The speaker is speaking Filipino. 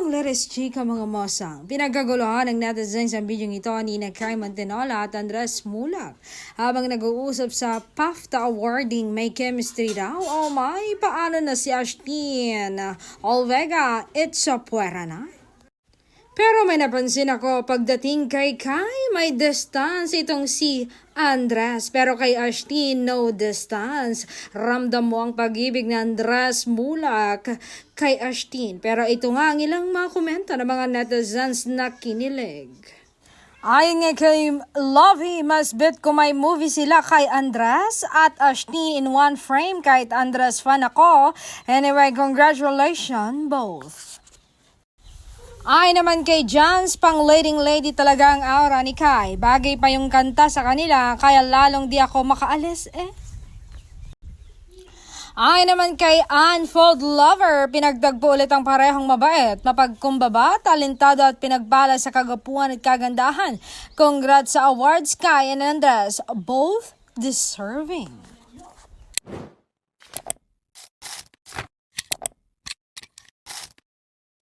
ang Leres Chika mga mosang. Pinagkaguluhan ng netizens ang bidyong ito ni Kay Mantinola at Andres Mulak. Habang nag-uusap sa PAFTA awarding may chemistry daw. Oh my, paano na si Ashtin Olvega? It's a puwera na. Pero may napansin ako pagdating kay Kai, may distance itong si Andres. Pero kay Ashtin, no distance. Ramdam mo ang pag-ibig ng Andres Mulak kay Ashtin. Pero ito nga ang ilang mga komento ng mga netizens na kinilig. Ayon nga kay Lovey, mas bet ko may movie sila kay Andres at Ashtin in one frame kahit Andres fan ako. Anyway, congratulations both. Ay naman kay Jans, pang leading lady talaga ang aura ni Kai. Bagay pa yung kanta sa kanila, kaya lalong di ako makaalis eh. Ay naman kay Unfold Lover, pinagdagpo ulit ang parehong mabait, mapagkumbaba, talentado at pinagbala sa kagapuan at kagandahan. Congrats sa awards, Kai and Andres, both deserving.